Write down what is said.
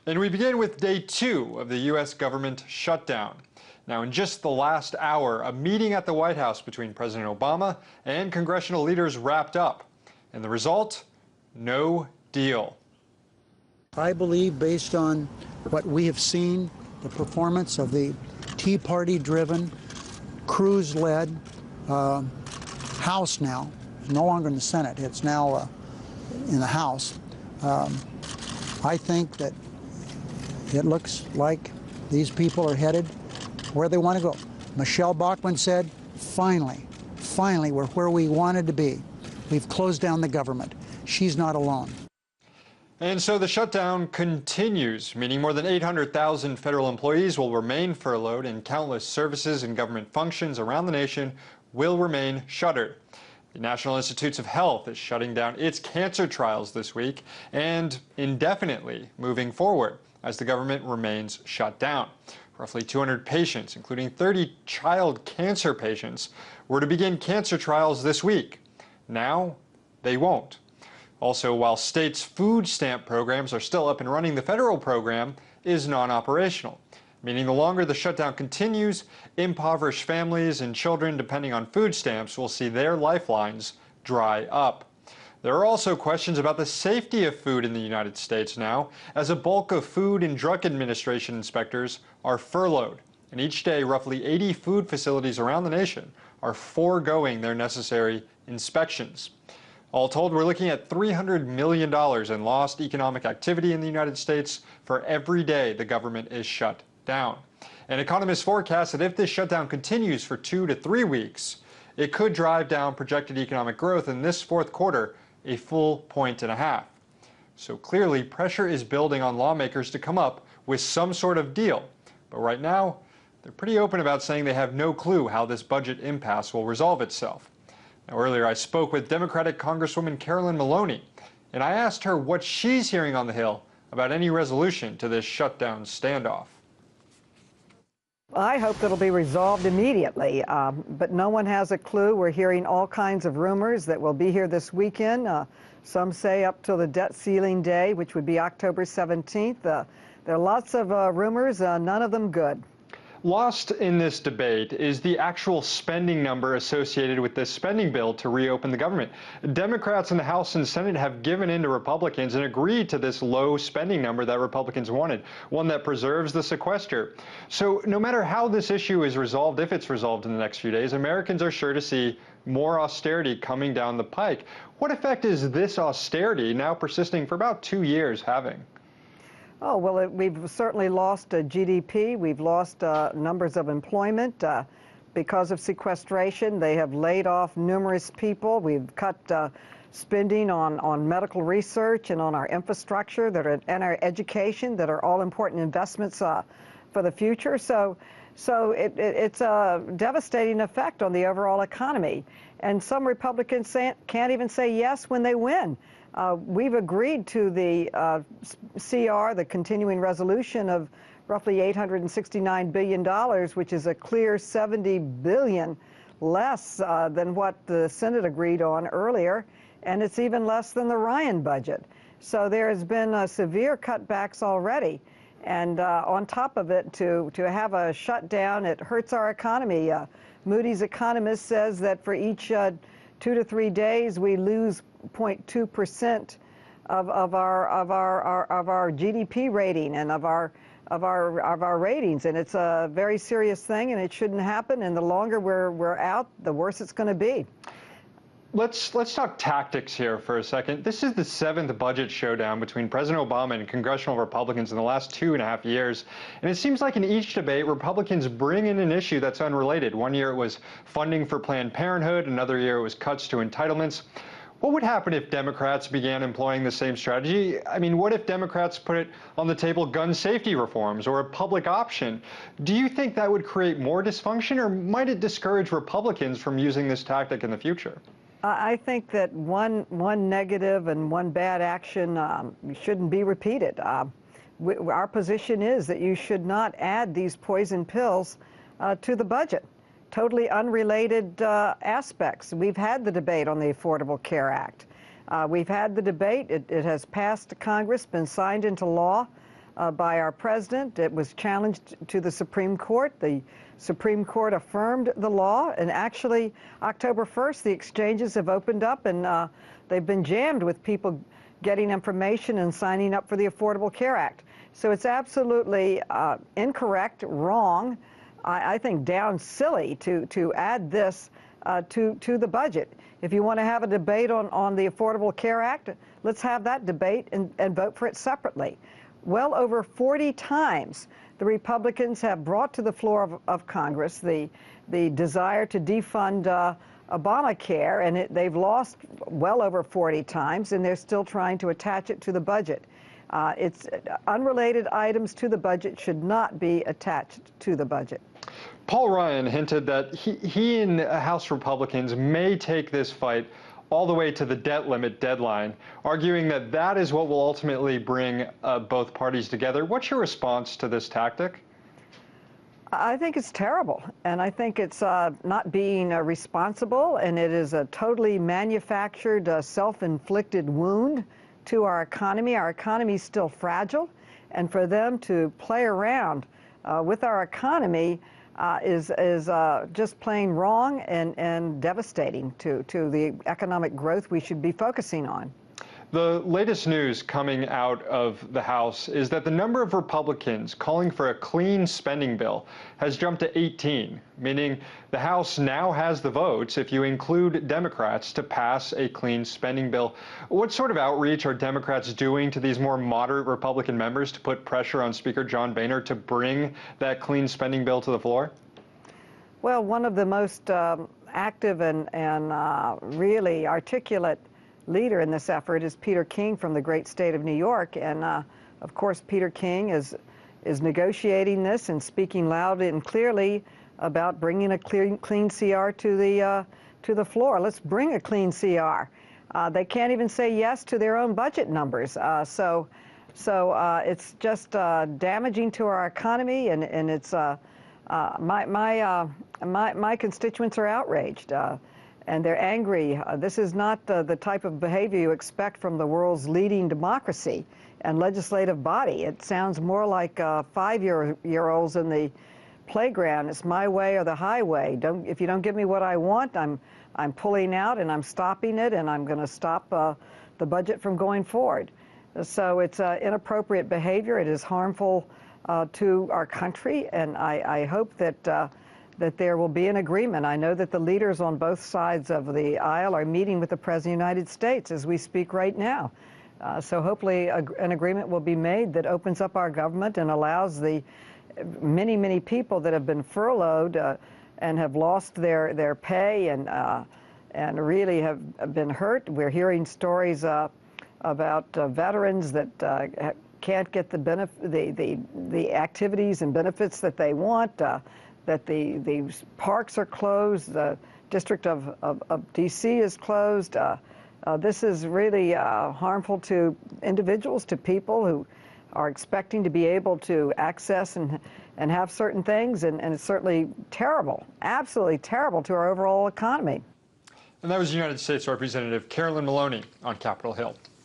And we begin with day 2 of the U.S. government shutdown. Now, in just the last hour, a meeting at the White House between President Obama and congressional leaders wrapped up. And the result? No deal. I believe, based on what we have seen, the performance of the Tea Party-driven, Cruz-led House now, no longer in the Senate, it's now in the House, I think that it looks like these people are headed where they want to go. Michelle Bachmann said, finally, we're where we wanted to be. We've closed down the government. She's not alone. And so the shutdown continues, meaning more than 800,000 federal employees will remain furloughed and countless services and government functions around the nation will remain shuttered. The National Institutes of Health is shutting down its cancer trials this week and indefinitely moving forward as the government remains shut down. Roughly 200 patients, including 30 child cancer patients, were to begin cancer trials this week. Now, they won't. Also, while states' food stamp programs are still up and running, the federal program is non-operational, meaning the longer the shutdown continues, impoverished families and children depending on food stamps will see their lifelines dry up. There are also questions about the safety of food in the United States now, as a bulk of Food and Drug Administration inspectors are furloughed. And each day, roughly 80 food facilities around the nation are foregoing their necessary inspections. All told, we're looking at $300 million in lost economic activity in the United States for every day the government is shut down. And economists forecast that if this shutdown continues for 2 to 3 weeks, it could drive down projected economic growth in this fourth quarter a full 1.5 points. So clearly, pressure is building on lawmakers to come up with some sort of deal. But right now, they're pretty open about saying they have no clue how this budget impasse will resolve itself. Now, earlier I spoke with Democratic Congresswoman Carolyn Maloney, and I asked her what she's hearing on the Hill about any resolution to this shutdown standoff. I hope it'll be resolved immediately, but no one has a clue. We're hearing all kinds of rumors that we'll be here this weekend. Some say up till the debt ceiling day, which would be October 17th. There are lots of rumors, none of them good. Lost in this debate is the actual spending number associated with this spending bill to reopen the government. Democrats in the House and Senate have given in to Republicans and agreed to this low spending number that Republicans wanted, one that preserves the sequester. So no matter how this issue is resolved, if it's resolved in the next few days, Americans are sure to see more austerity coming down the pike. What effect is this austerity, now persisting for about 2 years, having? Oh, well, we've certainly lost GDP. We've lost numbers of employment because of sequestration. They have laid off numerous people. We've cut spending on medical research and on our infrastructure and our education that are all important investments for the future. So it's a devastating effect on the overall economy. And some Republicans can't even say yes when they win. We've agreed to the CR, the continuing resolution of roughly $869 billion, which is a clear $70 billion less than what the Senate agreed on earlier, and it's even less than the Ryan budget. So there has been severe cutbacks already. And on top of it, to have a shutdown, it hurts our economy. Moody's economist says that for each 2 to 3 days, we lose 0.2% of our GDP rating and of our ratings, and it's a very serious thing, and it shouldn't happen. And the longer we're out, the worse it's going to be. Let's talk tactics here for a second. This is the 7th budget showdown between President Obama and congressional Republicans in the last 2.5 years. And it seems like in each debate, Republicans bring in an issue that's unrelated. One year it was funding for Planned Parenthood. Another year it was cuts to entitlements. What would happen if Democrats began employing the same strategy? I mean, what if Democrats put it on the table gun safety reforms or a public option? Do you think that would create more dysfunction, or might it discourage Republicans from using this tactic in the future? I think that one negative and one bad action shouldn't be repeated. Our position is that you should not add these poison pills to the budget. Totally unrelated aspects. We've had the debate on the Affordable Care Act. We've had the debate. It has passed Congress, been signed into law. by our president. It was challenged to the Supreme Court. The Supreme Court affirmed the law, and actually October 1st, the exchanges have opened up, and they've been jammed with people getting information and signing up for the Affordable Care Act. So it's absolutely incorrect, wrong, I think down silly to add this to the budget. If you want to have a debate on the Affordable Care Act, let's have that debate and vote for it separately. Well over 40 times the Republicans have brought to the floor of Congress the desire to defund Obamacare, and they've lost well over 40 times, and they're still trying to attach it to the budget. It's unrelated items to the budget should not be attached to the budget. Paul Ryan hinted that he and House Republicans may take this fight all the way to the debt limit deadline, arguing that that is what will ultimately bring both parties together. What's your response to this tactic? I think it's terrible, and I think it's not being responsible, and it is a totally manufactured, self-inflicted wound to our economy. Our economy is still fragile, and for them to play around with our economy is just plain wrong and devastating to the economic growth we should be focusing on. The latest news coming out of the House is that the number of Republicans calling for a clean spending bill has jumped to 18, meaning the House now has the votes, if you include Democrats, to pass a clean spending bill. What sort of outreach are Democrats doing to these more moderate Republican members to put pressure on Speaker John Boehner to bring that clean spending bill to the floor? Well, one of the most active and really articulate leader in this effort is Peter King from the great state of New York, and of course Peter King is negotiating this and speaking loudly and clearly about bringing a clean CR to the floor. Let's bring a clean CR. They can't even say yes to their own budget numbers, so it's just damaging to our economy, and it's my constituents are outraged. And they're angry. This is not the type of behavior you expect from the world's leading democracy and legislative body. It sounds more like 5-year-olds in the playground. It's my way or the highway. If you don't give me what I want, I'm pulling out and I'm stopping it, and I'm going to stop the budget from going forward. So it's inappropriate behavior. It is harmful to our country, and I hope that there will be an agreement. I know that the leaders on both sides of the aisle are meeting with the President of the United States as we speak right now. So hopefully an agreement will be made that opens up our government and allows the many, many people that have been furloughed and have lost their pay and really have been hurt. We're hearing stories about veterans that can't get the activities and benefits that they want. That the parks are closed, the District of D.C. is closed. This is really harmful to individuals, to people who are expecting to be able to access and have certain things, and it's certainly terrible, absolutely terrible to our overall economy. And that was United States Representative Carolyn Maloney on Capitol Hill.